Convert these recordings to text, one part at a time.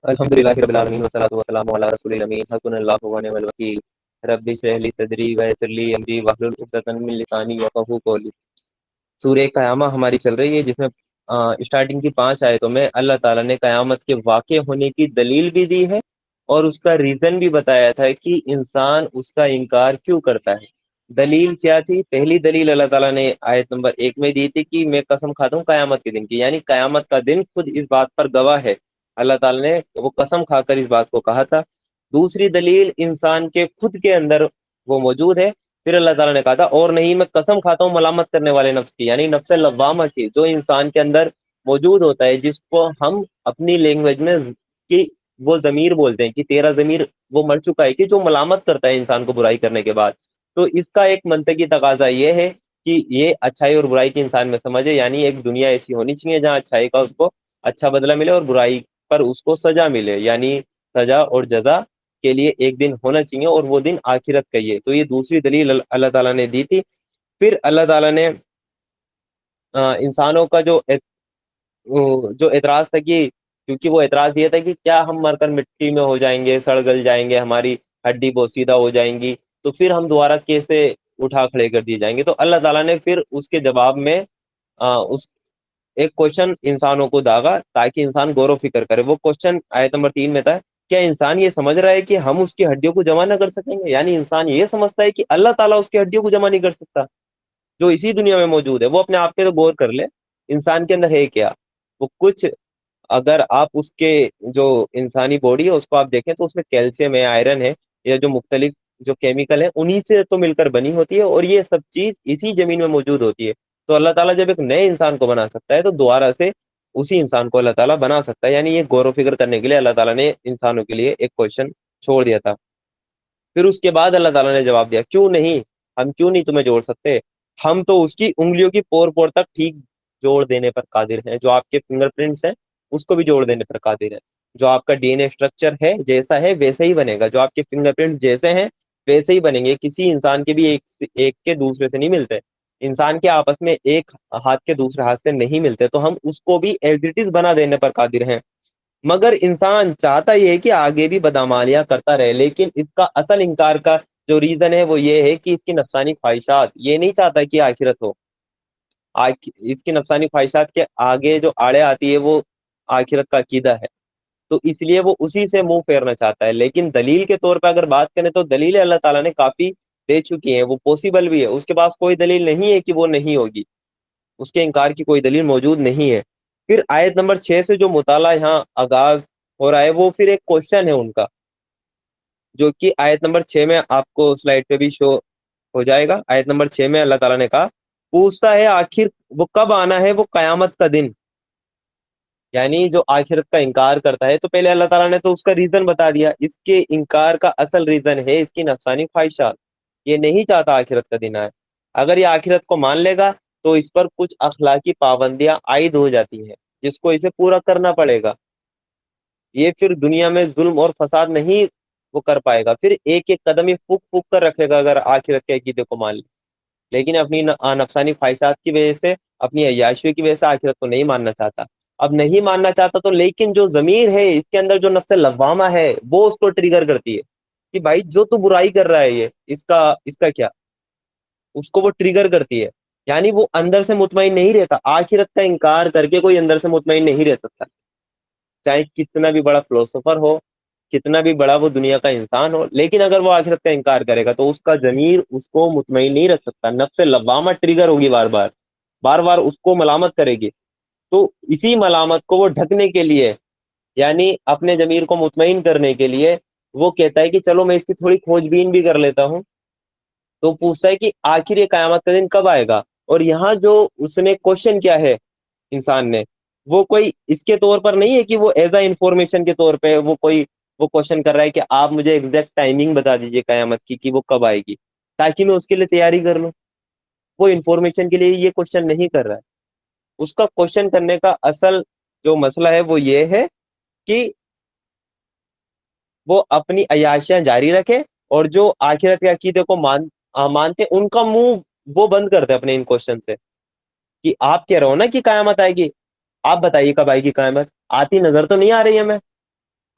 الحمدللہ رب العالمین والصلاۃ والسلام علی رسول الامین حسبنا اللہ ونعم الوکیل رب اشرح لی صدری ویسر لی امری واحلل عقدۃ من لسانی یفقہوا قولی۔ سورہ قیامہ ہماری چل رہی ہے، جس میں اسٹارٹنگ کی 5 آیتوں میں اللہ تعالیٰ نے قیامت کے واقع ہونے کی دلیل بھی دی ہے اور اس کا ریزن بھی بتایا تھا کہ انسان اس کا انکار کیوں کرتا ہے۔ دلیل کیا تھی؟ پہلی دلیل اللہ تعالیٰ نے آیت نمبر 1 میں دی تھی کہ میں قسم کھاتا ہوں قیامت کے دن کی، یعنی قیامت کا دن خود اس بات پر گواہ ہے۔ اللہ تعالیٰ نے وہ قسم کھا کر اس بات کو کہا تھا۔ دوسری دلیل انسان کے خود کے اندر وہ موجود ہے۔ پھر اللہ تعالیٰ نے کہا تھا اور نہیں میں قسم کھاتا ہوں ملامت کرنے والے نفس کی، یعنی نفس لوامہ کی، جو انسان کے اندر موجود ہوتا ہے، جس کو ہم اپنی لینگویج میں کہ وہ ضمیر بولتے ہیں کہ تیرا ضمیر وہ مر چکا ہے، کہ جو ملامت کرتا ہے انسان کو برائی کرنے کے بعد۔ تو اس کا ایک منطقی تقاضا یہ ہے کہ یہ اچھائی اور برائی کی انسان میں سمجھے، یعنی ایک دنیا ایسی ہونی چاہیے جہاں اچھائی کا اس کو اچھا بدلہ ملے اور برائی پر اس کو سزا ملے، یعنی سزا اور جزا کے لیے ایک دن ہونا چاہیے اور وہ دن آخرت کا ہی ہے۔ تو یہ دوسری دلیل اللہ تعالیٰ نے دی تھی۔ پھر اللہ تعالیٰ نے انسانوں کا جو اعتراض تھا، کہ کیونکہ وہ اعتراض یہ تھا کہ کیا ہم مر کر مٹی میں ہو جائیں گے، سڑ گل جائیں گے، ہماری ہڈی بوسیدہ ہو جائیں گی، تو پھر ہم دوبارہ کیسے اٹھا کھڑے کر دیے جائیں گے؟ تو اللہ تعالیٰ نے پھر اس کے جواب میں اس ایک کوشچن انسانوں کو داغا تاکہ انسان غور و فکر کرے۔ وہ کوشچن آیت نمبر 3 میں تھا، کیا انسان یہ سمجھ رہا ہے کہ ہم اس کی ہڈیوں کو جمع نہ کر سکیں گے؟ یعنی انسان یہ سمجھتا ہے کہ اللہ تعالیٰ اس کی ہڈیوں کو جمع نہیں کر سکتا جو اسی دنیا میں موجود ہے۔ وہ اپنے آپ پہ تو غور کر لے، انسان کے اندر ہے کیا؟ وہ کچھ، اگر آپ اس کے جو انسانی باڈی ہے اس کو آپ دیکھیں تو اس میں کیلشیم ہے، آئرن ہے، یا جو مختلف جو کیمیکل ہیں انہی سے تو مل کر بنی ہوتی ہے، اور یہ سب چیز اسی زمین میں موجود ہوتی ہے۔ تو اللہ تعالیٰ جب ایک نئے انسان کو بنا سکتا ہے تو دوبارہ سے اسی انسان کو اللہ تعالیٰ بنا سکتا ہے، یعنی یہ غور و فکر کرنے کے لیے اللہ تعالیٰ نے انسانوں کے لیے ایک کوشچن چھوڑ دیا تھا۔ پھر اس کے بعد اللہ تعالیٰ نے جواب دیا، کیوں نہیں، ہم کیوں نہیں تمہیں جوڑ سکتے؟ ہم تو اس کی انگلیوں کی پور پور تک ٹھیک جوڑ دینے پر قادر ہیں، جو آپ کے فنگر پرنٹس ہیں اس کو بھی جوڑ دینے پر قادر ہیں۔ جو آپ کا ڈی این اے اسٹرکچر ہے جیسا ہے ویسے ہی بنے گا، جو آپ کے فنگر پرنٹ جیسے ہیں ویسے ہی بنیں گے۔ کسی انسان کے بھی ایک کے دوسرے سے نہیں ملتے، انسان کے آپس میں ایک ہاتھ کے دوسرے ہاتھ سے نہیں ملتے، تو ہم اس کو بھی ایز اٹ از بنا دینے پر قادر ہیں۔ مگر انسان چاہتا یہ ہے کہ آگے بھی بدعمالیاں کرتا رہے، لیکن اس کا اصل انکار کا جو ریزن ہے وہ یہ ہے کہ اس کی نفسانی خواہشات، یہ نہیں چاہتا کہ آخرت ہو۔ اس کی نفسانی خواہشات کے آگے جو آڑے آتی ہے وہ آخرت کا عقیدہ ہے، تو اس لیے وہ اسی سے منہ پھیرنا چاہتا ہے۔ لیکن دلیل کے طور پہ اگر بات کریں تو دلیل اللہ تعالیٰ نے کافی دے چکی ہیں، وہ پاسبل بھی ہے۔ اس کے پاس کوئی دلیل نہیں ہے کہ وہ نہیں ہوگی، اس کے انکار کی کوئی دلیل موجود نہیں ہے۔ پھر آیت نمبر 6 سے جو مطالعہ یہاں آغاز ہو رہا ہے وہ پھر ایک کوشچن ہے ان کا، جو کہ آیت نمبر 6 میں آپ کو سلائڈ پہ بھی شو ہو جائے گا۔ آیت نمبر 6 میں اللہ تعالیٰ نے کہا، پوچھتا ہے آخر وہ کب آنا ہے وہ قیامت کا دن، یعنی جو آخرت کا انکار کرتا ہے۔ تو پہلے اللہ تعالیٰ نے تو اس کا ریزن بتا دیا، اس کے انکار کا اصل ریزن ہے اس کی نفسانی خواہشات، یہ نہیں چاہتا آخرت کا دن آئے۔ اگر یہ آخرت کو مان لے گا تو اس پر کچھ اخلاقی پابندیاں عائد ہو جاتی ہیں جس کو اسے پورا کرنا پڑے گا۔ یہ پھر دنیا میں ظلم اور فساد نہیں وہ کر پائے گا، پھر ایک ایک قدم یہ پھک پھک کر رکھے گا اگر آخرت کے عقیدے کو مان لے، لیکن اپنی نفسانی خواہشات کی وجہ سے، اپنی عیاشیوں کی وجہ سے آخرت کو نہیں ماننا چاہتا۔ اب نہیں ماننا چاہتا تو لیکن جو ضمیر ہے اس کے اندر، جو نفس لوامہ ہے، وہ اس کو ٹریگر کرتی ہے کہ بھائی جو تو برائی کر رہا ہے یہ اس کا کیا، اس کو وہ ٹریگر کرتی ہے، یعنی وہ اندر سے مطمئن نہیں رہتا۔ آخرت کا انکار کر کے کوئی اندر سے مطمئن نہیں رہ سکتا، چاہے کتنا بھی بڑا فلسفر ہو، کتنا بھی بڑا وہ دنیا کا انسان ہو، لیکن اگر وہ آخرت کا انکار کرے گا تو اس کا ضمیر اس کو مطمئن نہیں رکھ سکتا، نفس لوامہ ٹریگر ہوگی، بار بار بار بار اس کو ملامت کرے گی۔ تو اسی ملامت کو وہ ڈھکنے کے لیے، یعنی اپنے ضمیر کو مطمئن کرنے کے لیے، وہ کہتا ہے کہ چلو میں اس کی تھوڑی کھوج بین بھی کر لیتا ہوں۔ تو پوچھتا ہے کہ آخر یہ قیامت کا دن کب آئے گا؟ اور یہاں جو اس نے کوشچن کیا ہے انسان نے، وہ کوئی اس کے طور پر نہیں ہے کہ وہ ایز اے انفارمیشن کے طور پہ وہ کوشچن کر رہا ہے کہ آپ مجھے ایگزیکٹ ٹائمنگ بتا دیجیے قیامت کی کہ وہ کب آئے گی، تاکہ میں اس کے لیے تیاری کر لوں۔ وہ انفارمیشن کے لیے یہ کوشچن نہیں کر رہا ہے۔ اس کا کوشچن کرنے کا اصل جو مسئلہ ہے وہ یہ ہے کہ وہ اپنی عیاشیاں جاری رکھے، اور جو آخرت کے عقیدے کو مانتے ان کا منہ وہ بند کرتے اپنے ان کوشچن سے، کہ آپ کہہ رہے ہو نا کہ قیامت آئے گی، آپ بتائیے کب آئے گی قیامت؟ آتی نظر تو نہیں آ رہی ہے ہمیں،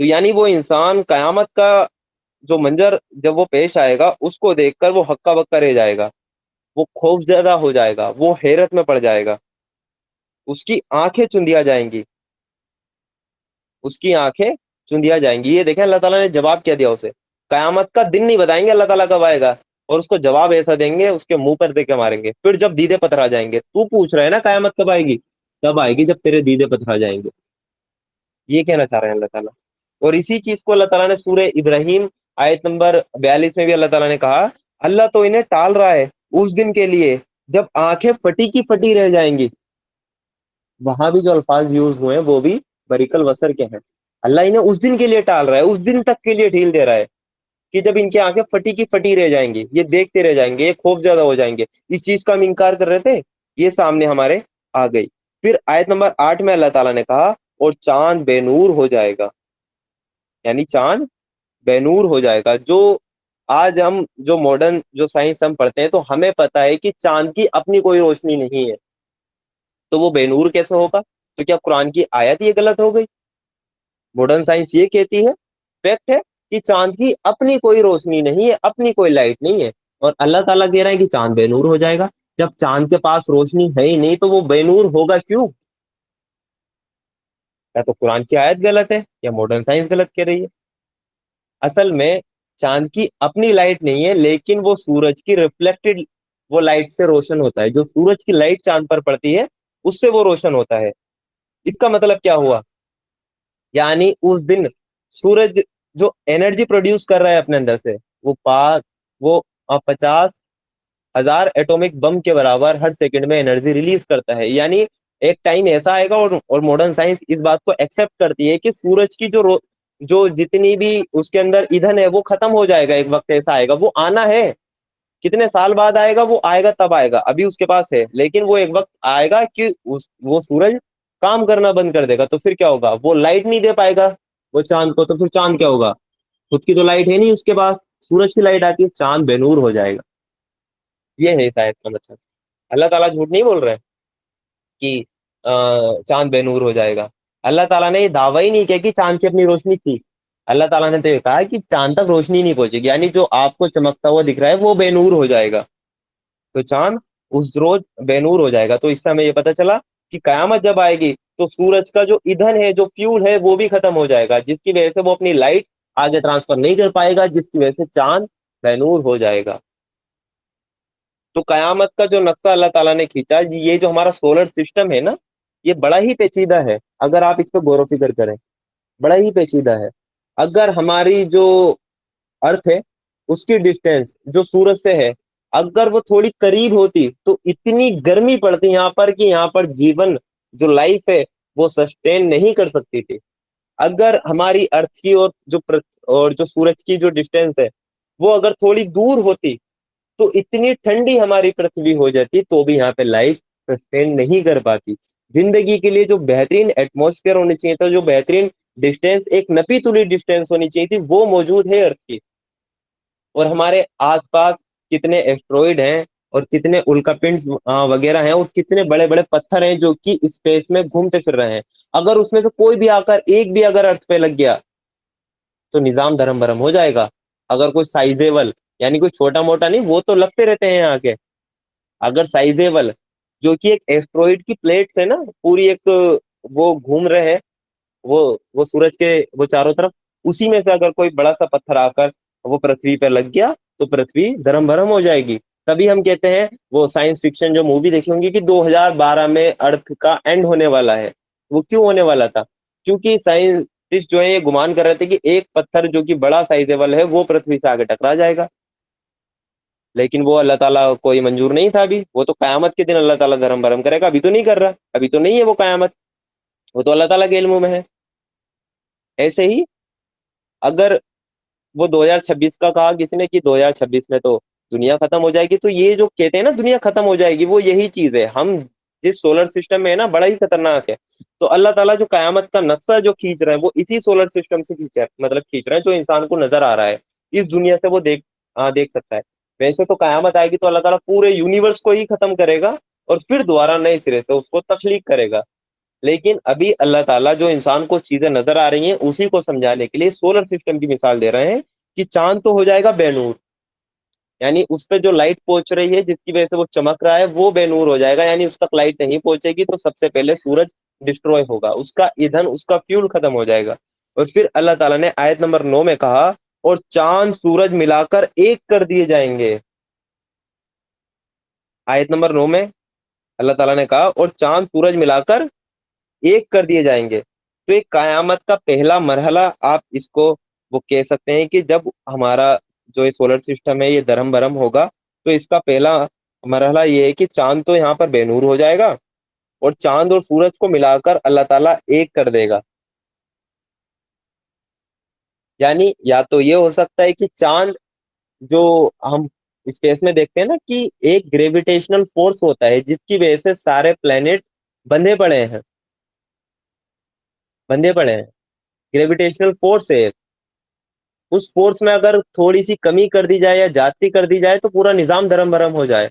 تو یعنی وہ انسان قیامت کا جو منظر جب وہ پیش آئے گا اس کو دیکھ کر وہ ہکا بکا رہ جائے گا، وہ خوف زدہ ہو جائے گا، وہ حیرت میں پڑ جائے گا، اس کی آنکھیں چندیا جائیں گی، اس کی آنکھیں چندیا جائیں گی۔ یہ دیکھیں اللہ تعالیٰ نے جواب کیا دیا اسے، قیامت کا دن نہیں بتائیں گے اللہ تعالیٰ کب آئے گا، اور اس کو جواب ایسا دیں گے اس کے منہ پر دے کے ماریں گے، پھر جب دیدے پتھرا جائیں گے، تو پوچھ رہے ہیں نا قیامت کب آئے گی، تب آئے گی جب تیرے دیدے پتھرا جائیں گے۔ یہ کہنا چاہ رہے ہیں اللہ تعالیٰ۔ اور اسی چیز کو اللہ تعالیٰ نے سورہ ابراہیم آیت نمبر 42 میں بھی اللہ تعالیٰ نے کہا، اللہ تو انہیں ٹال رہا ہے اس دن کے لیے جب آنکھیں پھٹی کی پھٹی رہ جائیں گی۔ وہاں بھی جو الفاظ یوز ہوئے ہیں وہ بھی بریک الوسر کے ہیں۔ اللہ انہیں اس دن کے لیے ٹال رہا ہے، اس دن تک کے لیے ڈھیل دے رہا ہے کہ جب ان کی آنکھیں پھٹی کی پھٹی رہ جائیں گی، یہ دیکھتے رہ جائیں گے، یہ خوف زیادہ ہو جائیں گے، اس چیز کا ہم انکار کر رہے تھے، یہ سامنے ہمارے آ گئی۔ پھر آیت نمبر 8 میں اللہ تعالیٰ نے کہا اور چاند بے نور ہو جائے گا، یعنی چاند بے نور ہو جائے گا۔ جو آج ہم جو ماڈرن جو سائنس ہم پڑھتے ہیں تو ہمیں پتا ہے کہ چاند کی اپنی کوئی روشنی نہیں ہے، تو وہ بے نور کیسے ہوگا؟ تو کیا قرآن کی آیت یہ غلط ہو گئی؟ ماڈرن سائنس یہ کہتی ہے، فیکٹ ہے کہ چاند کی اپنی کوئی روشنی نہیں ہے، اپنی کوئی لائٹ نہیں ہے، اور اللہ تعالیٰ کہہ رہے ہیں کہ چاند بے نور ہو جائے گا۔ جب چاند کے پاس روشنی ہے ہی نہیں تو وہ بے نور ہوگا کیوں؟ یا تو قرآن کی آیت غلط ہے یا ماڈرن سائنس غلط کہہ رہی ہے۔ اصل میں چاند کی اپنی لائٹ نہیں ہے، لیکن وہ سورج کی ریفلیکٹڈ وہ لائٹ سے روشن ہوتا ہے، جو سورج کی لائٹ چاند پر پڑتی ہے اس سے وہ روشن ہوتا ہے۔ اس کا مطلب کیا ہوا؟ یعنی اس دن سورج جو انرجی پروڈیوس کر رہا ہے اپنے اندر سے، وہ 50,000 ایٹومک بم کے برابر ہر سیکنڈ میں انرجی ریلیز کرتا ہے۔ یعنی ایک ٹائم ایسا آئے گا، اور ماڈرن سائنس اس بات کو ایکسپٹ کرتی ہے کہ سورج کی جو جتنی بھی اس کے اندر ایندھن ہے وہ ختم ہو جائے گا، ایک وقت ایسا آئے گا، وہ آنا ہے، کتنے سال بعد آئے گا، وہ آئے گا تب آئے گا، ابھی اس کے پاس ہے، لیکن وہ ایک وقت آئے گا کہ وہ سورج کام کرنا بند کر دے گا، تو پھر کیا ہوگا؟ وہ لائٹ نہیں دے پائے گا وہ چاند کو، تو پھر چاند کیا ہوگا؟ خود کی تو لائٹ ہے نہیں اس کے پاس، سورج کی لائٹ آتی ہے، چاند بے نور ہو جائے گا۔ یہ ہے شاید کا مطلب۔ اللہ تعالیٰ جھوٹ نہیں بول رہے کہ چاند بے نور ہو جائے گا۔ اللہ تعالیٰ نے یہ دعویٰ ہی نہیں کیا کہ چاند کی اپنی روشنی تھی، اللہ تعالیٰ نے تو یہ کہا کہ چاند تک روشنی نہیں پہنچے گی، یعنی جو آپ کو چمکتا ہوا دکھ رہا ہے وہ بے نور ہو جائے گا، تو چاند اس روز بے نور ہو جائے گا۔ تو اس سے ہمیں یہ پتا چلا کہ قیامت جب آئے گی تو سورج کا جو ایندھن ہے، جو فیول ہے، وہ بھی ختم ہو جائے گا، جس کی وجہ سے وہ اپنی لائٹ آگے ٹرانسفر نہیں کر پائے گا، جس کی وجہ سے چاند بے نور ہو جائے گا۔ تو قیامت کا جو نقشہ اللہ تعالیٰ نے کھینچا، یہ جو ہمارا سولر سسٹم ہے نا، یہ بڑا ہی پیچیدہ ہے اگر آپ اس پہ غور و فکر کریں، بڑا ہی پیچیدہ ہے۔ اگر ہماری جو ارتھ ہے اس کی ڈسٹینس جو سورج سے ہے، اگر وہ تھوڑی قریب ہوتی تو اتنی گرمی پڑتی یہاں پر کہ یہاں پر جیون جو لائف ہے وہ سسٹین نہیں کر سکتی تھی۔ اگر ہماری ارتھ کی اور جو سورج کی جو ڈسٹینس ہے وہ اگر تھوڑی دور ہوتی تو اتنی ٹھنڈی ہماری پرتھوی ہو جاتی تو بھی یہاں پہ لائف سسٹین نہیں کر پاتی۔ زندگی کے لیے جو بہترین ایٹموسفیئر ہونی چاہیے تھا، جو بہترین ڈسٹینس، ایک نپی تلی ڈسٹینس ہونی چاہیے تھی، وہ موجود ہے ارتھ کی۔ اور ہمارے آس پاس کتنے ایسٹرائڈ ہیں اور کتنے الکا پنڈ وغیرہ ہیں، اور کتنے بڑے بڑے پتھر ہیں جو کہ اسپیس میں گھومتے پھر رہے ہیں، اگر اس میں سے کوئی بھی آ کر ایک بھی اگر ارتھ پہ لگ گیا تو نظام دھرم برم ہو جائے گا۔ اگر کوئی سائزیبل، یعنی کوئی چھوٹا موٹا نہیں، وہ تو لگتے رہتے ہیں آ کے، اگر سائزیبل جو کہ ایک ایسٹرائڈ کی پلیٹ سے نا پوری ایک وہ گھوم رہے ہیں، وہ سورج کے وہ چاروں طرف، اسی میں سے اگر کوئی بڑا سا پتھر آ کر وہ پرتھوی پہ لگ گیا تو پرتھوی دھرم بھرم ہو جائے گی۔ تبھی ہم کہتے ہیں، وہ سائنس فکشن جو مووی دیکھی ہوں گی، کہ 2012 میں ارتھ کا اینڈ ہونے والا ہے۔ وہ کیوں ہونے والا تھا؟ کیونکہ سائنٹسٹ جو ہے یہ گمان کر رہے تھے کہ ایک پتھر جو کہ بڑا سائزیبل ہے وہ پرتھوی سے آگے ٹکرا جائے گا، لیکن وہ اللہ تعالیٰ کوئی منظور نہیں تھا ابھی، وہ تو قیامت کے دن اللہ تعالیٰ دھرم بھرم کرے گا، ابھی تو نہیں کر رہا، ابھی تو نہیں ہے وہ قیامت، وہ تو اللہ تعالیٰ کے علم میں ہے۔ ایسے ہی اگر وہ 2026 کا کہا کسی نے کہ 2026 میں تو دنیا ختم ہو جائے گی، تو یہ جو کہتے ہیں نا دنیا ختم ہو جائے گی، وہ یہی چیز ہے۔ ہم جس سولر سسٹم میں ہے نا، بڑا ہی خطرناک ہے۔ تو اللہ تعالیٰ جو قیامت کا نقشہ جو کھینچ رہے ہیں وہ اسی سولر سسٹم سے کھینچ رہے ہیں، جو انسان کو نظر آ رہا ہے اس دنیا سے، وہ دیکھ سکتا ہے۔ ویسے تو قیامت آئے گی تو اللہ تعالیٰ پورے یونیورس کو ہی ختم کرے گا اور پھر دوبارہ نئے سرے سے اس کو تخلیق کرے گا۔ لیکن ابھی اللہ تعالیٰ جو انسان کو چیزیں نظر آ رہی ہیں اسی کو سمجھانے کے لیے سولر سسٹم کی مثال دے رہے ہیں کہ چاند تو ہو جائے گا بے نور، یعنی اس پہ جو لائٹ پہنچ رہی ہے جس کی وجہ سے وہ چمک رہا ہے وہ بے نور ہو جائے گا، یعنی اس تک لائٹ نہیں پہنچے گی تو سب سے پہلے سورج ڈسٹروائے ہوگا، اس کا ایندھن اس کا فیول ختم ہو جائے گا۔ اور پھر اللہ تعالیٰ نے آیت نمبر 9 میں کہا اور چاند سورج ملا کر ایک کر دیے جائیں گے۔ آیت نمبر 9 میں اللہ تعالیٰ نے کہا اور چاند سورج ملا کر ایک کر دیے جائیں گے۔ تو ایک قیامت کا پہلا مرحلہ آپ اس کو وہ کہہ سکتے ہیں کہ جب ہمارا جو یہ سولر سسٹم ہے یہ درہم برہم ہوگا تو اس کا پہلا مرحلہ یہ ہے کہ چاند تو یہاں پر بے نور ہو جائے گا اور چاند اور سورج کو ملا کر اللہ تعالیٰ ایک کر دے گا۔ یعنی یا تو یہ ہو سکتا ہے کہ چاند جو ہم اسپیس میں دیکھتے ہیں نا کہ ایک گریویٹیشنل فورس ہوتا ہے جس کی وجہ سے سارے پلینٹ بندھے پڑے ہیں، بندھے پڑے ہیں، گریویٹیشنل فورس ہے، اس فورس میں اگر تھوڑی سی کمی کر دی جائے یا زیادتی کر دی جائے تو پورا نظام دھرم برہم ہو جائے۔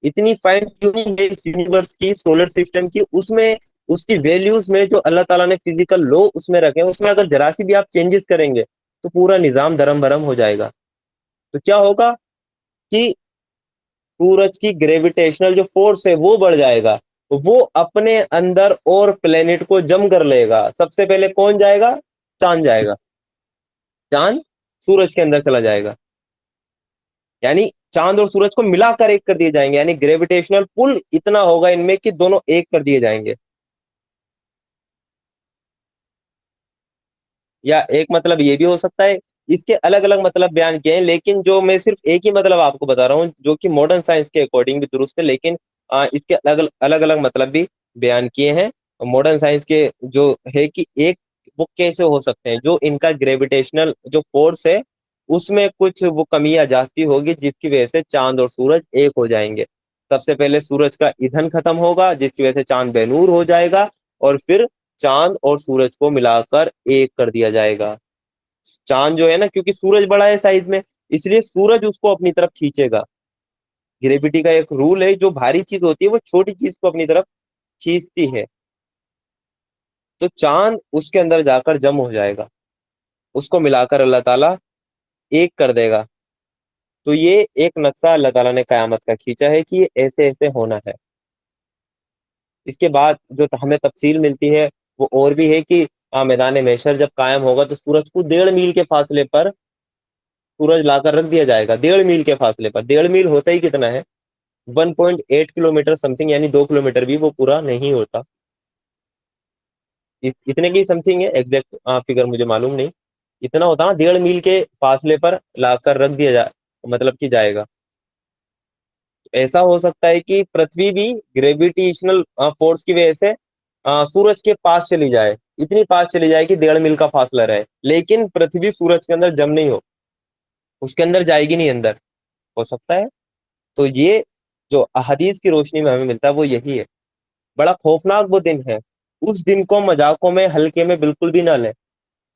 اتنی فائن ٹیوننگ ہے اس یونیورس کی، سولر سسٹم کی، اس میں اس کی ویلیوز میں جو اللہ تعالیٰ نے فزیکل لو اس میں رکھے ہیں اس میں اگر ذرا سی بھی آپ چینجز کریں گے تو پورا نظام دھرم برہم ہو جائے گا۔ تو کیا ہوگا کہ سورج کی گریویٹیشنل جو فورس ہے وہ بڑھ جائے گا، وہ اپنے اندر اور پلینٹ کو جم کر لے گا۔ سب سے پہلے کون جائے گا؟ چاند جائے گا، چاند سورج کے اندر چلا جائے گا، یعنی چاند اور سورج کو ملا کر ایک کر دیے جائیں گے، یعنی گریویٹیشنل پل اتنا ہوگا ان میں کہ دونوں ایک کر دیے جائیں گے۔ یا ایک مطلب یہ بھی ہو سکتا ہے، اس کے الگ الگ مطلب بیان کیے ہیں لیکن جو میں صرف ایک ہی مطلب آپ کو بتا رہا ہوں جو کہ ماڈرن سائنس کے اکارڈنگ بھی درست ہے، لیکن اس کے الگ الگ مطلب بھی بیان کیے ہیں ماڈرن سائنس کے، جو ہے کہ ایک وہ کیسے ہو سکتے ہیں جو ان کا گریویٹیشنل جو فورس ہے اس میں کچھ وہ کمی آ جاتی ہوگی جس کی وجہ سے چاند اور سورج ایک ہو جائیں گے۔ سب سے پہلے سورج کا ایندھن ختم ہوگا جس کی وجہ سے چاند بے نور ہو جائے گا، اور پھر چاند اور سورج کو ملا کر ایک کر دیا جائے گا۔ چاند جو ہے نا کیونکہ سورج بڑا ہے سائز میں اس لیے سورج اس کو اپنی طرف کھینچے گا، گریویٹی کا ایک رول ہے، جو بھاری چیز ہوتی ہے وہ چھوٹی چیز کو اپنی طرف کھینچتی ہے، تو چاند اس کے اندر جا کر جم ہو جائے گا، اس کو ملا کر اللہ تعالیٰ ایک کر دے گا۔ تو یہ ایک نقشہ اللہ تعالیٰ نے قیامت کا کھینچا ہے کہ یہ ایسے ایسے ہونا ہے۔ اس کے بعد جو ہمیں تفصیل ملتی ہے وہ اور بھی ہے کہ میدان محشر جب قائم ہوگا تو سورج کو 1.5 میل کے فاصلے پر سورج لا کر رکھ دیا جائے گا، 1.5 میل کے فاصلے پر، 1.5 میل ہوتا ہی کتنا ہے؟ 1.8 کلومیٹر سم تھنگ، یعنی 2 کلومیٹر بھی وہ پورا نہیں ہوتا، اتنے کی سم تھنگ ہے، ایگزیکٹ فگر مجھے معلوم نہیں، اتنا ہوتا نا، 1.5 میل کے فاصلے پر لا کر رکھ دیا جائے، مطلب کہ جائے گا۔ ایسا ہو سکتا ہے کہ پرتھوی بھی گریویٹیشنل فورس کی وجہ سے سورج کے پاس چلی جائے، اتنی پاس چلی جائے کہ 1.5 میل کا فاصلہ رہے، لیکن پرتھوی سورج کے اندر جم نہیں ہو، اس کے اندر جائے گی نہیں اندر، ہو سکتا ہے۔ تو یہ جو احادیث کی روشنی میں ہمیں ملتا ہے وہ یہی ہے۔ بڑا خوفناک وہ دن ہے، اس دن کو مذاقوں میں ہلکے میں بالکل بھی نہ لیں،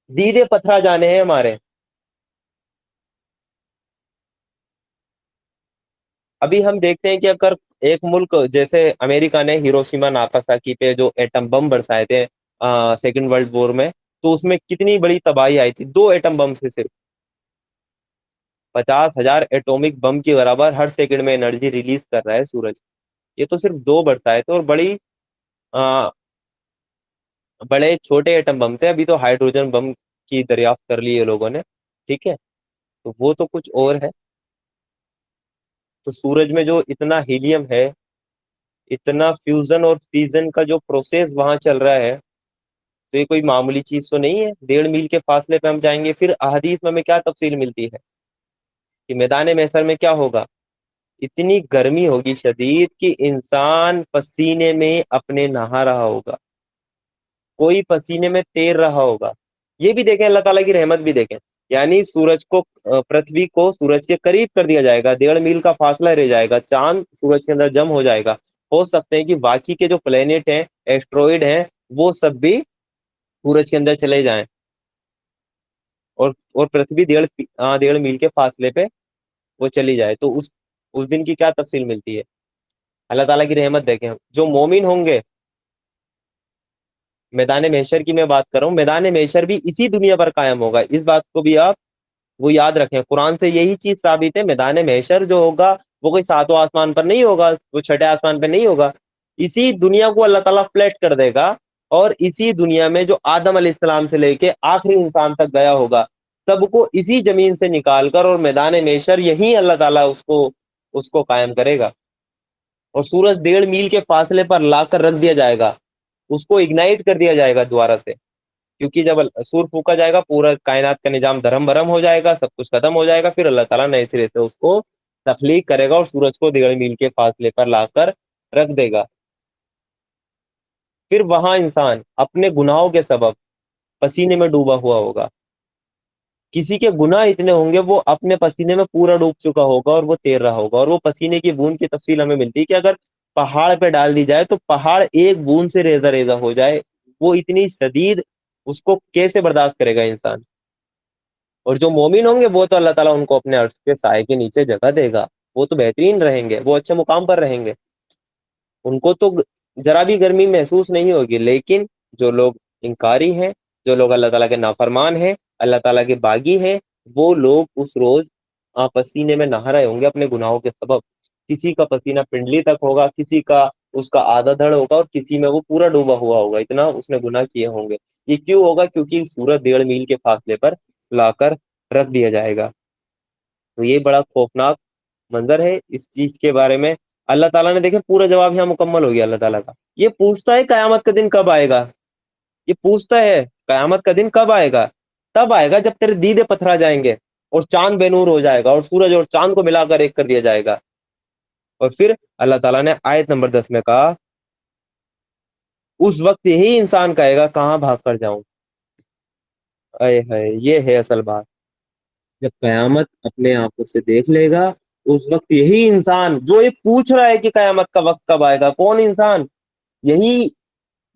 دیدے پتھرا جانے ہیں ہمارے۔ ابھی ہم دیکھتے ہیں کہ اگر ایک ملک جیسے امریکہ نے ہیروشیما ناگاساکی پہ جو ایٹم بم برسائے تھے سیکنڈ ورلڈ وار میں، تو اس میں کتنی بڑی تباہی آئی تھی، 2 ایٹم بم سے صرف 50,000 ایٹومک بم کے برابر ہر سیکنڈ میں انرجی ریلیز کر رہا ہے سورج۔ یہ تو صرف 2 برسائے تھے، اور آ، بڑے چھوٹے ایٹم بم تھے، ابھی تو ہائیڈروجن بم کی دریافت کر لی ہے لوگوں نے، ٹھیک ہے، تو وہ تو کچھ اور ہے۔ تو سورج میں جو اتنا ہیلیم ہے، اتنا فیوزن اور فیزن کا جو پروسیس وہاں چل رہا ہے، تو یہ کوئی معمولی چیز تو نہیں ہے، 1.5 میل کے فاصلے پہ ہم جائیں گے۔ پھر احادیث میں ہمیں کیا تفصیل ملتی ہے کہ میدان محشر میں کیا ہوگا؟ اتنی گرمی ہوگی شدید کہ انسان پسینے میں اپنے نہا رہا ہوگا، کوئی پسینے میں تیر رہا ہوگا۔ یہ بھی دیکھیں، اللہ تعالیٰ کی رحمت بھی دیکھیں، یعنی سورج کو پرتھوی کو سورج کے قریب کر دیا جائے گا، 1.5 میل کا فاصلہ رہ جائے گا، چاند سورج کے اندر جم ہو جائے گا، ہو سکتے ہیں کہ باقی کے جو پلینٹ ہیں، ایسٹرائڈ ہیں، وہ سب بھی سورج کے اندر چلے جائیں، اور پرتھوی 1.5 میل کے فاصلے پہ وہ چلی جائے، تو اس دن کی کیا تفصیل ملتی ہے؟ اللہ تعالیٰ کی رحمت دیکھیں، جو مومن ہوں گے میدان محشر کی میں بات کر رہا ہوں، میدان محشر بھی اسی دنیا پر قائم ہوگا، اس بات کو بھی آپ وہ یاد رکھیں، قرآن سے یہی چیز ثابت ہے، میدان محشر جو ہوگا وہ کوئی ساتواں آسمان پر نہیں ہوگا، وہ چھٹے آسمان پہ نہیں ہوگا، اسی دنیا کو اللہ تعالیٰ فلیٹ کر دے گا، اور اسی دنیا میں جو آدم علیہ السلام سے لے کے آخری انسان تک گیا ہوگا سب کو اسی زمین سے نکال کر اور میدان محشر یہی اللہ تعالیٰ اس کو قائم کرے گا، اور سورج 1.5 میل کے فاصلے پر لا کر رکھ دیا جائے گا، اس کو اگنائٹ کر دیا جائے گا دوبارہ سے، کیونکہ جب سور پھونکا جائے گا پورا کائنات کا نظام دھرم برم ہو جائے گا، سب کچھ ختم ہو جائے گا، پھر اللہ تعالیٰ نئے سرے سے اس کو تخلیق کرے گا اور سورج کو 1.5 میل کے فاصلے پر لا کر رکھ دے گا، پھر وہاں انسان اپنے گناہوں کے سبب پسینے میں ڈوبا ہوا ہوگا، کسی کے گناہ اتنے ہوں گے وہ اپنے پسینے میں پورا ڈوب چکا ہوگا اور وہ تیر رہا ہوگا، اور وہ پسینے کی بوند کی تفصیل ہمیں ملتی ہے کہ اگر پہاڑ پہ ڈال دی جائے تو پہاڑ ایک بوند سے ریزہ ریزہ ہو جائے، وہ اتنی شدید، اس کو کیسے برداشت کرے گا انسان؟ اور جو مومن ہوں گے وہ تو اللہ تعالیٰ ان کو اپنے عرش کے سائے کے نیچے جگہ دے گا، وہ تو بہترین رہیں گے، وہ اچھے مقام پر رہیں گے، ان کو تو ذرا بھی گرمی محسوس نہیں ہوگی، لیکن جو لوگ انکاری ہیں، جو لوگ اللہ تعالیٰ کے نافرمان ہیں، اللہ تعالیٰ کے باغی ہیں، وہ لوگ اس روز پسینے میں نہا رہے ہوں گے اپنے گناہوں کے سبب، کسی کا پسینہ پنڈلی تک ہوگا، کسی کا اس کا آدھا دھڑ ہوگا، اور کسی میں وہ پورا ڈوبا ہوا ہوگا، اتنا اس نے گناہ کیے ہوں گے، یہ کیوں ہوگا؟ کیونکہ سورج 1.5 میل کے فاصلے پر لا کر رکھ دیا جائے گا، تو یہ بڑا خوفناک منظر ہے، اس چیز کے بارے میں اللہ تعالیٰ نے دیکھے پورا جواب یہاں مکمل ہو گیا اللہ تعالیٰ کا، یہ پوچھتا ہے قیامت کا دن کب آئے گا، یہ پوچھتا ہے قیامت کا دن کب آئے گا، تب آئے گا جب تیرے دیدے پتھرا جائیں گے اور چاند بے نور ہو جائے گا اور سورج اور چاند کو ملا کر ایک کر دیا جائے گا، اور پھر اللہ تعالیٰ نے آیت نمبر 10 میں کہا اس وقت یہی انسان کہے گا کہاں بھاگ کر جاؤں، اے ہے یہ ہے اصل بات، جب قیامت اپنے آنکھوں سے دیکھ لے گا اس وقت یہی انسان جو یہ پوچھ رہا ہے کہ قیامت کا وقت کب آئے گا، کون انسان؟ یہی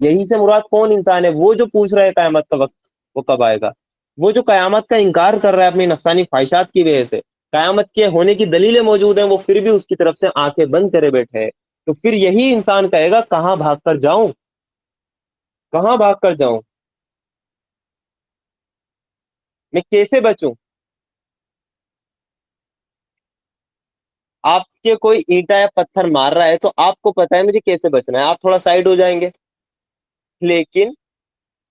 یہی سے مراد کون انسان ہے؟ وہ جو پوچھ رہا ہے قیامت کا وقت وہ کب آئے گا، وہ جو قیامت کا انکار کر رہا ہے اپنی نفسانی خواہشات کی وجہ سے، قیامت کے ہونے کی دلیلیں موجود ہیں وہ پھر بھی اس کی طرف سے آنکھیں بند کرے بیٹھے ہے، تو پھر یہی انسان کہے گا کہاں بھاگ کر جاؤں، کہاں بھاگ کر جاؤں، میں کیسے بچوں؟ آپ کے کوئی اینٹا یا پتھر مار رہا ہے تو آپ کو پتا ہے مجھے کیسے بچنا ہے، آپ تھوڑا سائڈ ہو جائیں گے، لیکن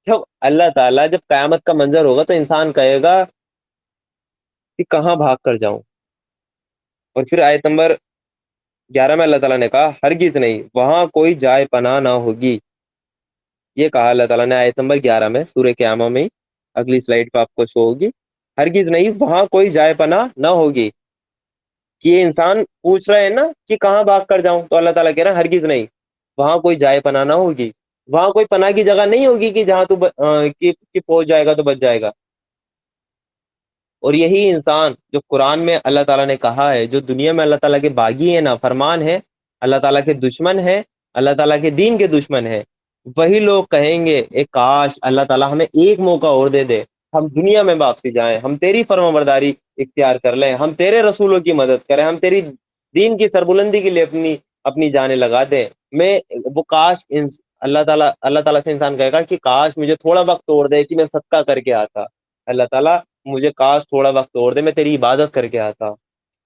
جب اللہ تعالیٰ جب قیامت کا منظر ہوگا تو انسان کہے گا کہ کہاں بھاگ کر جاؤں، اور پھر آیت نمبر 11 میں اللہ تعالیٰ نے کہا ہرگز نہیں، وہاں کوئی جائے پناہ نہ ہوگی، یہ کہا اللہ تعالیٰ نے آیت نمبر 11 میں سورہ قیامہ میں، اگلی سلائڈ پہ آپ کو شو ہوگی، ہرگز نہیں وہاں کوئی جائے پناہ نہ ہوگی، کہ یہ انسان پوچھ رہے ہیں نا کہ کہاں بھاگ کر جاؤں، تو اللہ تعالیٰ کہہ رہا ہے ہرگز نہیں، وہاں کوئی جائے پناہ نہ ہوگی، وہاں کوئی پناہ کی جگہ نہیں ہوگی کہ جہاں تو کہ پہنچ جائے گا تو بچ جائے گا، اور یہی انسان جو قرآن میں اللہ تعالیٰ نے کہا ہے جو دنیا میں اللہ تعالیٰ کے باغی ہیں، نافرمان ہیں، اللہ تعالیٰ کے دشمن ہیں، اللہ تعالیٰ کے دین کے دشمن ہیں، وہی لوگ کہیں گے اے کاش اللہ تعالیٰ ہمیں ایک موقع اور دے دے، ہم دنیا میں واپسی جائیں، ہم تیری فرما برداری اختیار کر لیں، ہم تیرے رسولوں کی مدد کریں، ہم تیری دین کی سربلندی کے لیے اپنی اپنی جانیں لگا دیں، میں وہ کاش اللہ تعالیٰ سے انسان کہے گا کہ کاش مجھے تھوڑا وقت اور دے کہ میں صدقہ کر کے آتا، اللہ تعالیٰ مجھے کاش تھوڑا وقت اور دے میں تیری عبادت کر کے آتا،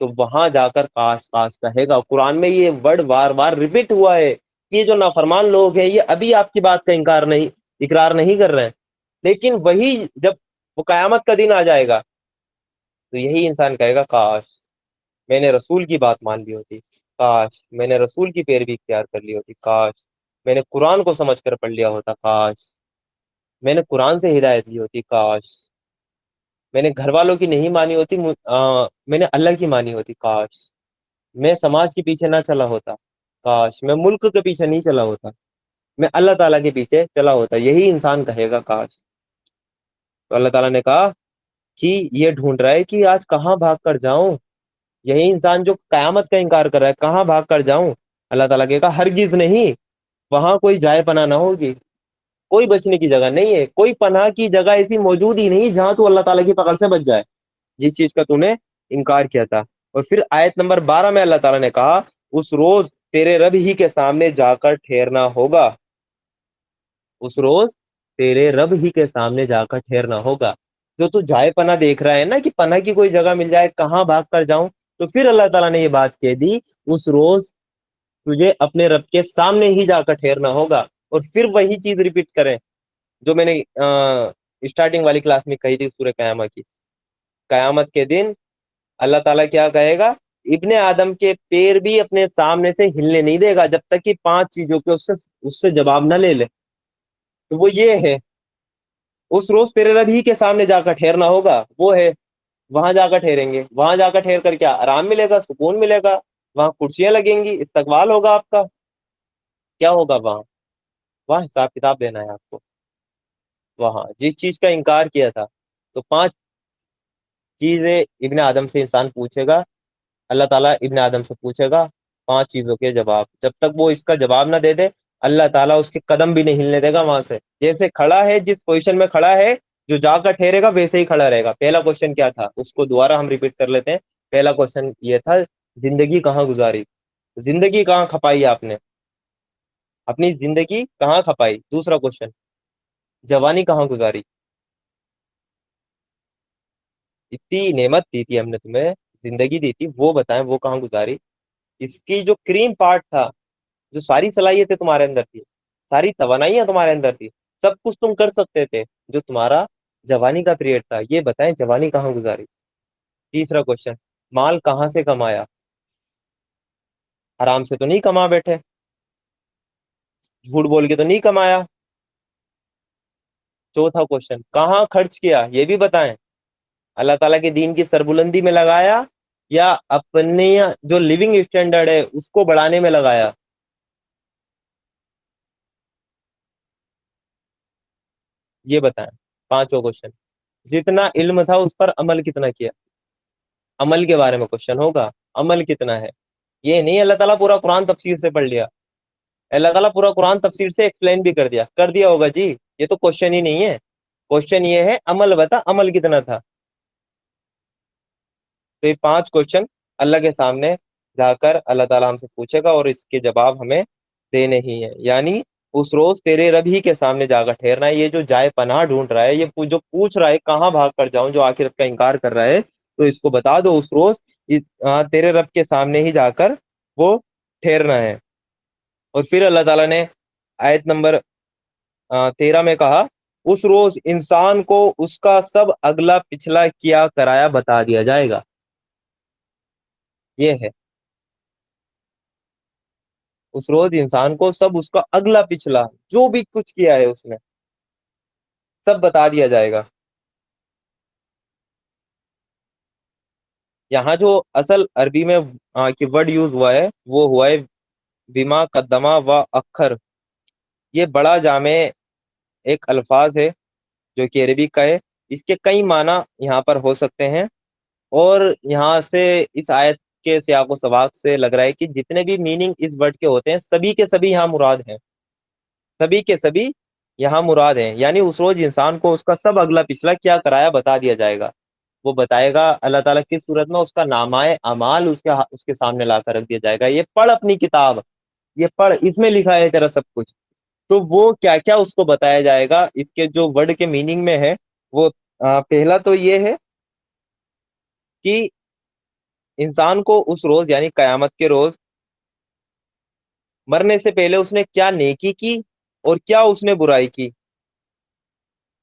تو وہاں جا کر کاش کاش کہے گا، قرآن میں یہ ورڈ بار بار ریپیٹ ہوا ہے، یہ جو نافرمان لوگ ہیں یہ ابھی آپ کی بات کا انکار نہیں اقرار نہیں کر رہے ہیں، لیکن وہی جب وہ قیامت کا دن آ جائے گا تو یہی انسان کہے گا کاش میں نے رسول کی بات مان لی ہوتی، کاش میں نے رسول کی پیروی اختیار کر لی ہوتی، کاش میں نے قرآن کو سمجھ کر پڑھ لیا ہوتا، کاش میں نے قرآن سے ہدایت لی ہوتی، کاش میں نے گھر والوں کی نہیں مانی ہوتی، میں نے اللہ کی مانی ہوتی، کاش میں سماج کے پیچھے نہ چلا ہوتا، کاش میں ملک کے پیچھے نہیں چلا ہوتا، میں اللہ تعالیٰ کے پیچھے چلا ہوتا، یہی انسان کہے گا کاش، تو اللہ تعالیٰ نے کہا کہ یہ ڈھونڈ رہا ہے کہ آج کہاں بھاگ کر جاؤں، یہی انسان جو قیامت کا انکار کر رہا ہے کہاں بھاگ کر جاؤں، اللہ تعالیٰ کہے گا ہرگز نہیں، وہاں کوئی جائے پناہ نہ ہوگی، کوئی بچنے کی جگہ نہیں ہے، کوئی پناہ کی جگہ ایسی موجود ہی نہیں جہاں تو اللہ تعالیٰ کی پکڑ سے بچ جائے، جس چیز کا تو نے انکار کیا تھا، اور پھر آیت نمبر 12 میں اللہ تعالیٰ نے کہا اس روز تیرے رب ہی کے سامنے جا کر ٹھہرنا ہوگا، اس روز تیرے رب ہی کے سامنے جا کر ٹھہرنا ہوگا. جو تو جائے پناہ دیکھ رہا ہے نا کہ پناہ کی کوئی جگہ مل جائے, کہاں بھاگ کر جاؤں, تو پھر اللہ تعالیٰ نے یہ بات کہہ دی, اس روز تجھے اپنے رب کے سامنے ہی جا کر ٹھہرنا ہوگا. اور پھر وہی چیز ریپیٹ کریں جو میں نے اسٹارٹنگ والی کلاس میں کہی تھی سورہ قیامت کی. قیامت کے دن اللہ تعالیٰ کیا کہے گا, ابن آدم کے پیر بھی اپنے سامنے سے ہلنے نہیں دے گا جب تک کہ 5 چیزوں کے اس سے جواب نہ لے لے. تو وہ یہ ہے, اس روز تیرے رب ہی کے سامنے جا کر ٹھہرنا ہوگا, وہ ہے وہاں جا کر ٹھہریں گے. وہاں جا کر ٹھہر کر کیا آرام ملے گا, سکون ملے گا, وہاں کرسیاں لگیں گی, استقبال ہوگا آپ کا. کیا ہوگا وہاں؟ وہاں حساب کتاب دینا ہے آپ کو. وہاں جس چیز کا انکار کیا تھا, تو 5 چیزیں ابن آدم سے انسان پوچھے گا, اللہ تعالیٰ ابن آدم سے پوچھے گا 5 چیزوں کے جواب. جب تک وہ اس کا جواب نہ دے دے, اللہ تعالیٰ اس کے قدم بھی نہیں ہلنے دے گا وہاں سے. جیسے کھڑا ہے, جس پوزیشن میں کھڑا ہے, جو جا کر ٹھہرے گا ویسے ہی کھڑا رہے گا. پہلا کوشچن کیا تھا, اس کو دوبارہ ہم ریپیٹ کر لیتے ہیں. پہلا کوشچن یہ تھا, زندگی کہاں گزاری, زندگی کہاں کھپائی آپ نے, اپنی زندگی کہاں کھپائی. دوسرا کوشچن, جوانی کہاں گزاری, اتنی نعمت دی تھی ہم نے تمہیں, زندگی دی تھی, وہ بتائیں وہ کہاں گزاری. اس کی جو کریم پارٹ تھا, جو ساری صلاحیتیں تمہارے اندر تھی, ساری توانائیاں تمہارے اندر تھی, سب کچھ تم کر سکتے تھے, جو تمہارا جوانی کا پیریڈ تھا, یہ بتائیں جوانی کہاں گزاری. تیسرا کوشچن, مال کہاں سے کمایا, حرام سے تو نہیں کما بیٹھے, جھوٹ بول کے تو نہیں کمایا. چوتھا کوشچن, کہاں خرچ کیا, یہ بھی بتائیں. اللہ تعالیٰ کے دین کی سربلندی میں لگایا, یا اپنے جو لیونگ اسٹینڈرڈ ہے اس کو بڑھانے میں لگایا. یہ بتائیں. پانچوں کوشچن. جتنا علم تھا اس پر عمل کتنا کیا, عمل کے بارے میں کوشچن ہوگا, عمل کتنا ہے. یہ نہیں اللہ تعالیٰ پورا قرآن تفسیر سے پڑھ لیا, اللہ تعالیٰ پورا قرآن تفسیر سے ایکسپلین بھی کر دیا ہوگا جی, یہ تو کوشچن ہی نہیں ہے. کوشچن یہ ہے عمل بتا, عمل کتنا تھا. تو یہ 5 کوشچن اللہ کے سامنے جا کر اللہ تعالیٰ ہم سے پوچھے گا, اور اس کے جواب ہمیں دینے ہی ہیں. یعنی اس روز تیرے رب ہی کے سامنے جا کر ٹھہرنا ہے. یہ جو جائے پناہ ڈھونڈ رہا ہے, یہ جو پوچھ رہا ہے کہاں بھاگ کر جاؤں, جو آخرت کا انکار کر رہا ہے, تو اس کو بتا دو اس روز تیرے رب کے سامنے ہی جا کر وہ ٹھہرنا ہے. اور پھر اللہ تعالیٰ نے آیت نمبر 13 میں کہا, اس روز انسان کو اس کا سب اگلا پچھلا کیا کرایا بتا دیا جائے گا. یہ ہے, اس روز انسان کو سب اس کا اگلا پچھلا جو بھی کچھ کیا ہے اس نے سب بتا دیا جائے گا. یہاں جو اصل عربی میں کی ورڈ یوز ہوا ہے, وہ ہوا ہے بما قدمہ و اخر. یہ بڑا جامع ایک الفاظ ہے جو کہ عربی کا ہے. اس کے کئی معنی یہاں پر ہو سکتے ہیں, اور یہاں سے اس آیت کے سیاق و سباق سے لگ رہا ہے کہ جتنے بھی میننگ اس ورڈ کے ہوتے ہیں سبھی کے سبھی یہاں مراد ہیں, سبھی کے سبھی یہاں مراد ہیں. یعنی اس روز انسان کو اس کا سب اگلا پچھلا کیا کرایا بتا دیا جائے گا. وہ بتائے گا اللہ تعالیٰ کس صورت میں, اس کا نامہ اعمال اس کے سامنے لا کر رکھ دیا جائے گا. یہ پڑھ اپنی کتاب, یہ پڑھ, اس میں لکھا ہے تیرا سب کچھ. تو وہ کیا کیا اس کو بتایا جائے گا, اس کے جو ورڈ کے میننگ میں ہے وہ پہلا تو یہ ہے کہ انسان کو اس روز یعنی قیامت کے روز مرنے سے پہلے اس نے کیا نیکی کی اور کیا اس نے برائی کی,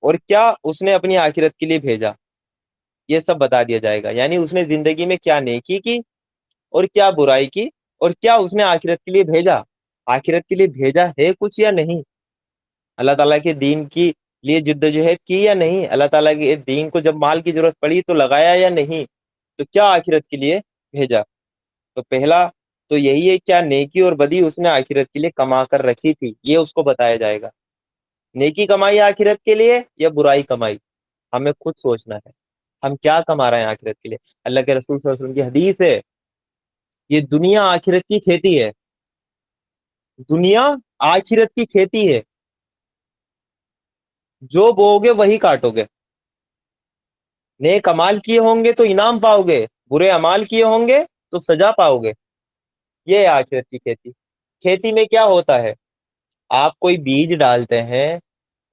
اور کیا اس نے اپنی آخرت کے لیے بھیجا, یہ سب بتا دیا جائے گا. یعنی اس نے زندگی میں کیا نیکی کی اور کیا برائی کی, اور کیا اس نے آخرت کے لیے بھیجا, آخرت کے لیے بھیجا ہے کچھ یا نہیں, اللہ تعالیٰ کے دین کی لیے جدوجہد کی یا نہیں, اللہ تعالیٰ کے دین کو جب مال کی ضرورت پڑی تو لگایا یا نہیں, تو کیا آخرت کے لیے بھیجا. تو پہلا تو یہی ہے, کیا نیکی اور بدی اس نے آخرت کے لیے کما کر رکھی تھی, یہ اس کو بتایا جائے گا. نیکی کمائی آخرت کے لیے یا برائی کمائی, ہمیں خود سوچنا ہے ہم کیا کما رہے ہیں آخرت کے لیے. اللہ کے رسول صلی اللہ علیہ وسلم کی حدیث ہے, یہ دنیا آخرت کی کھیتی ہے, دنیا آخرت کی کھیتی ہے, جو بو گے وہی کاٹو گے. نیک امال کیے ہوں گے تو انعام پاؤ گے, برے امال کیے ہوں گے تو سزا پاؤ گے. یہ ہے آخرت کی کھیتی. کھیتی میں کیا ہوتا ہے, آپ کوئی بیج ڈالتے ہیں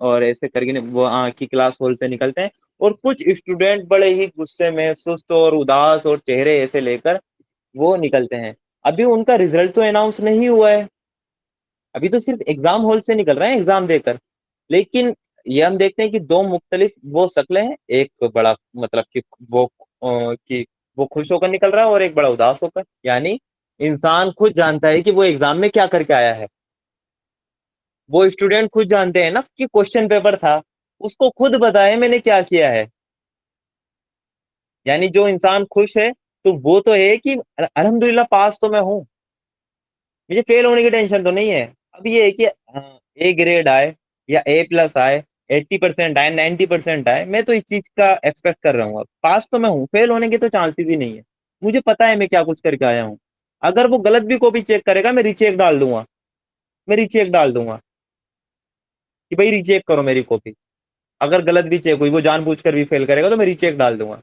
اور ایسے کر کے وہ کی کلاس ہال سے نکلتے ہیں، اور کچھ اسٹوڈینٹ بڑے ہی غصے میں سست اور اداس اور چہرے ایسے لے کر وہ نکلتے ہیں۔ ابھی ان کا ریزلٹ تو اناؤنس نہیں ہوا ہے، ابھی تو صرف ایگزام ہال سے نکل رہے ہیں ایگزام دے کر، لیکن یہ ہم دیکھتے ہیں کہ دو مختلف وہ شکلیں ہیں، ایک بڑا مطلب کہ وہ کہ وہ خوش ہو کر نکل رہا ہے، اور ایک بڑا اداس ہو کر، یعنی انسان خود جانتا ہے کہ وہ ایگزام میں کیا کر کے آیا ہے، وہ اسٹوڈینٹ خود جانتے ہیں نا کہ کوشچن پیپر تھا، اس کو خود بتائے میں نے کیا کیا ہے، یعنی جو انسان خوش ہے تو وہ تو ہے کہ الحمدللہ پاس تو میں ہوں، مجھے فیل ہونے کی ٹینشن تو نہیں ہے۔ اب یہ ہے کہ اے گریڈ آئے یا اے پلس آئے، 80% آئے، 90% آئے، میں تو اس چیز کا ایکسپیکٹ کر رہا ہوں، اب پاس تو میں ہوں، فیل ہونے کے تو چانسز ہی نہیں ہے، مجھے پتا ہے میں کیا کچھ کر کے آیا ہوں۔ اگر وہ غلط بھی کاپی چیک کرے گا میں ریچیک ڈال دوں گا، میں ریچیک ڈال دوں گا کہ بھائی ریچیک کرو میری کاپی، اگر غلط بھی چیک ہوئی، وہ جان بوجھ کر بھی فیل کرے گا تو میں ریچیک ڈال دوں گا،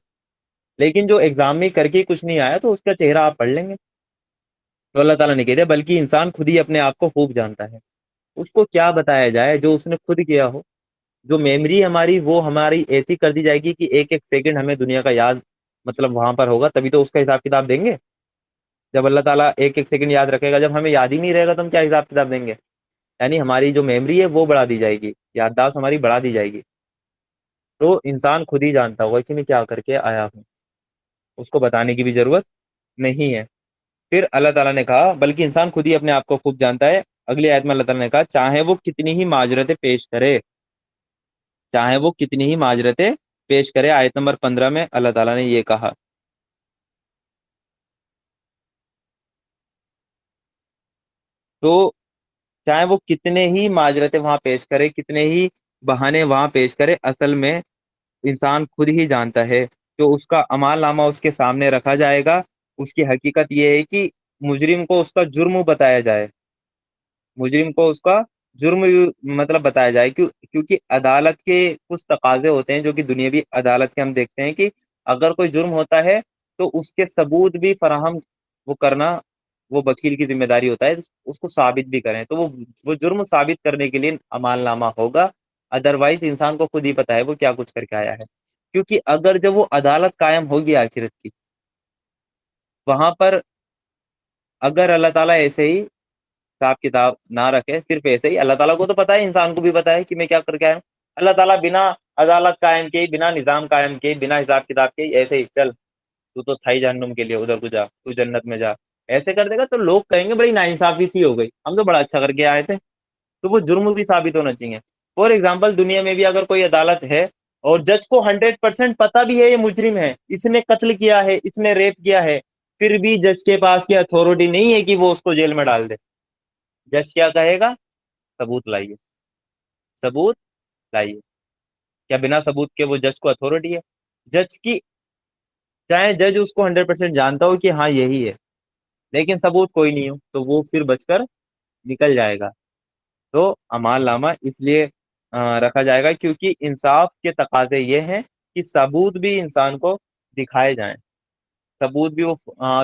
لیکن جو ایگزام میں کر کے کچھ نہیں آیا تو اس کا چہرہ آپ پڑھ لیں گے۔ تو اللہ تعالیٰ نے کہہ دیا بلکہ انسان خود ہی اپنے آپ کو خوب جانتا ہے، اس کو کیا بتایا جائے جو اس نے خود کیا ہو۔ جو میموری ہماری وہ ہماری ایسی کر دی جائے گی کہ ایک ایک سیکنڈ ہمیں دنیا کا یاد مطلب وہاں پر ہوگا، تبھی تو اس کا حساب کتاب دیں گے۔ جب اللہ تعالیٰ ایک ایک سیکنڈ یاد رکھے گا، جب ہمیں یاد ہی نہیں رہے گا تو ہم کیا حساب کتاب دیں گے؟ یعنی ہماری جو میموری ہے وہ بڑھا دی جائے گی، یادداشت ہماری بڑھا دی جائے گی۔ تو انسان خود ہی جانتا ہوگا کہ میں کیا کر کے آیا ہوں، اس کو بتانے کی بھی ضرورت نہیں ہے۔ پھر اللہ تعالیٰ نے کہا بلکہ انسان خود ہی اپنے آپ کو خوب جانتا ہے۔ اگلی آیت میں اللہ تعالیٰ نے کہا چاہے وہ کتنی ہی معذرتیں پیش کرے، چاہے وہ کتنی ہی معذرتیں پیش کرے، آیت نمبر 15 میں اللہ تعالیٰ نے یہ کہا۔ تو چاہے وہ کتنے ہی معذرتیں وہاں پیش کرے، کتنے ہی بہانے وہاں پیش کرے، اصل میں انسان خود ہی جانتا ہے۔ جو اس کا اعمال نامہ اس کے سامنے رکھا جائے گا، اس کی حقیقت یہ ہے کہ مجرم کو اس کا جرم بتایا جائے، مجرم کو اس کا جرم مطلب بتایا جائے، کیونکہ عدالت کے کچھ تقاضے ہوتے ہیں جو کہ دنیاوی عدالت کے ہم دیکھتے ہیں کہ اگر کوئی جرم ہوتا ہے تو اس کے ثبوت بھی فراہم وہ کرنا وہ وکیل کی ذمہ داری ہوتا ہے، اس کو ثابت بھی کریں، تو وہ جرم ثابت کرنے کے لیے عمال نامہ ہوگا، ادروائز انسان کو خود ہی پتا ہے وہ کیا کچھ کر کے آیا ہے۔ کیونکہ اگر جب وہ عدالت قائم ہوگی آخرت کی، وہاں پر اگر اللہ تعالیٰ ایسے ہی حساب کتاب نہ رکھے، صرف ایسے ہی، اللہ تعالیٰ کو تو پتا ہے، انسان کو بھی پتا ہے کہ میں کیا کر کے آیا ہوں، اللہ تعالیٰ بنا عدالت قائم کی، بنا نظام قائم کی، بنا حساب کتاب کے ایسے ہی چل تو تھا ہی جہنم کے لیے، ادھر کو جا، تو جنت میں جا، ایسے کر دے گا تو لوگ کہیں گے بڑی ناانصافی سی ہو گئی، ہم تو بڑا اچھا کر کے آئے تھے۔ تو وہ جرم بھی ثابت ہونا چاہیے۔ فور ایگزامپل دنیا میں بھی اگر کوئی عدالت ہے اور جج کو 100% پتا بھی ہے یہ مجرم ہے، اس نے قتل کیا ہے، اس نے ریپ کیا ہے، پھر بھی جج کے پاس یہ اتھارٹی نہیں ہے کہ وہ اس کو جیل میں ڈال دے، جج کیا کہے گا؟ ثبوت لائیے، ثبوت لائیے۔ کیا بنا ثبوت کے وہ جج کو اتھارٹی ہے؟ جج کی چاہے جج اس کو 100% جانتا ہو کہ ہاں یہی ہے، لیکن ثبوت کوئی نہیں ہو تو وہ پھر بچ کر نکل جائے گا۔ تو اعمال نامہ اس لیے رکھا جائے گا کیونکہ انصاف کے تقاضے یہ ہیں کہ ثبوت بھی انسان کو دکھائے جائیں، ثبوت بھی وہ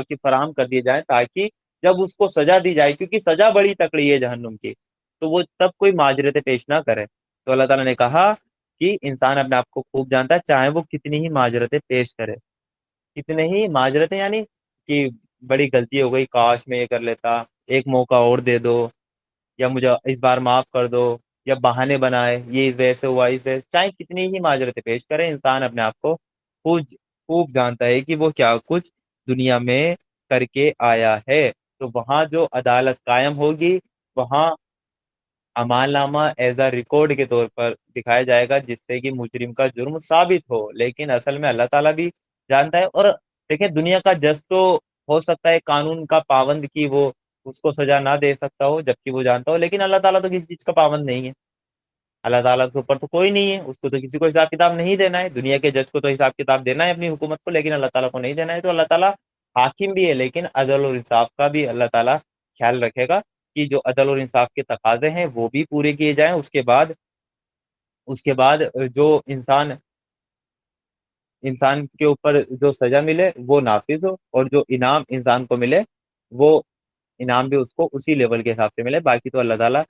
کہ فراہم کر دیے جائیں، تاکہ جب اس کو سزا دی جائے، کیونکہ سزا بڑی تکڑی ہے جہنم کی، تو وہ تب کوئی معذرت پیش نہ کرے۔ تو اللہ تعالیٰ نے کہا کہ انسان اپنے آپ کو خوب جانتا ہے، چاہے وہ کتنی ہی معذرتیں پیش کرے، کتنے ہی معذرتیں، یعنی کہ بڑی غلطی ہو گئی، کاش میں یہ کر لیتا، ایک موقع اور دے دو، یا مجھے اس بار معاف کر دو، یا بہانے بنائے، یہ اس وجہ سے ہوا، اس وجہ سے، چاہے کتنی ہی معذرتیں پیش کرے، انسان اپنے آپ کو خوب خوب جانتا ہے کہ وہ کیا کچھ دنیا میں کر کے آیا ہے۔ تو وہاں جو عدالت قائم ہوگی، وہاں اعمال نامہ ایز اے ریکارڈ کے طور پر دکھایا جائے گا، جس سے کہ مجرم کا جرم ثابت ہو، لیکن اصل میں اللہ تعالیٰ بھی جانتا ہے۔ اور دیکھیں دنیا کا جج تو ہو سکتا ہے قانون کا پابند کی وہ اس کو سزا نہ دے سکتا ہو جبکہ وہ جانتا ہو، لیکن اللہ تعالیٰ تو کسی چیز کا پابند نہیں ہے، اللہ تعالیٰ کے اوپر تو کوئی نہیں ہے، اس کو تو کسی کو حساب کتاب نہیں دینا ہے، دنیا کے جج کو تو حساب کتاب دینا ہے اپنی حکومت کو، لیکن اللہ تعالیٰ کو نہیں دینا ہے۔ تو اللہ تعالیٰ حاکم بھی ہے، لیکن عدل اور انصاف کا بھی اللہ تعالیٰ خیال رکھے گا کہ جو عدل اور انصاف کے تقاضے ہیں وہ بھی پورے کیے جائیں، اس کے بعد جو انسان کے اوپر جو سزا ملے وہ نافذ ہو، اور جو انعام انسان کو ملے وہ انعام بھی اس کو اسی لیول کے حساب سے ملے۔ باقی تو اللہ تعالیٰ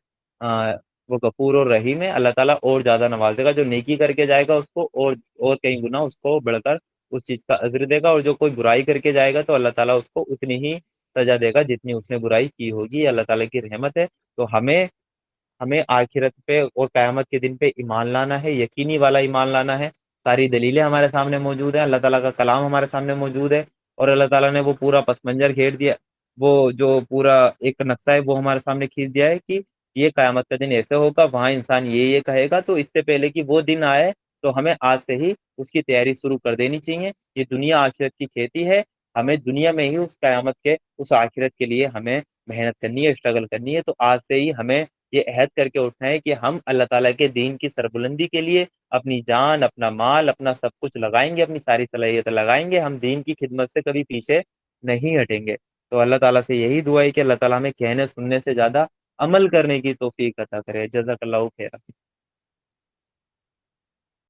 وہ غفور اور رحیم ہے، اللہ تعالیٰ اور زیادہ نواز دے گا، جو نیکی کر کے جائے گا اس کو اور کئی گنا اس کو بڑھ کر اس چیز کا اجر دے گا، اور جو کوئی برائی کر کے جائے گا تو اللہ تعالیٰ اس کو اتنی ہی سزا دے گا جتنی اس نے برائی کی ہوگی۔ اللہ تعالیٰ کی رحمت ہے۔ تو ہمیں آخرت پہ اور قیامت کے دن پہ ایمان لانا ہے، یقینی والا ایمان لانا ہے۔ ساری دلیلیں ہمارے سامنے موجود ہیں، اللہ تعالیٰ کا کلام ہمارے سامنے موجود ہے، اور اللہ تعالیٰ نے وہ پورا پس منظر کھیڑ دیا، وہ جو پورا ایک نقشہ ہے وہ ہمارے سامنے کھینچ دیا ہے کہ یہ قیامت کا دن ایسے ہوگا، وہاں انسان یہ کہے گا۔ تو اس سے پہلے کہ وہ دن آئے تو ہمیں آج سے ہی اس کی تیاری شروع کر دینی چاہیے۔ یہ دنیا آخرت کی کھیتی ہے، ہمیں دنیا میں ہی اس قیامت کے اس آخرت کے لیے ہمیں محنت کرنی ہے، اسٹرگل کرنی ہے۔ تو آج سے ہی ہمیں یہ عہد کر کے اٹھنا ہے کہ ہم اللہ تعالیٰ کے دین کی سربلندی کے لیے اپنی جان، اپنا مال، اپنا سب کچھ لگائیں گے، اپنی ساری صلاحیتیں لگائیں گے، ہم دین کی خدمت سے کبھی پیچھے نہیں ہٹیں گے۔ تو اللہ تعالیٰ سے یہی دعا ہے کہ اللہ تعالیٰ ہمیں کہنے سننے سے زیادہ عمل کرنے کی توفیق عطا کرے۔ جزاک اللہ خیر۔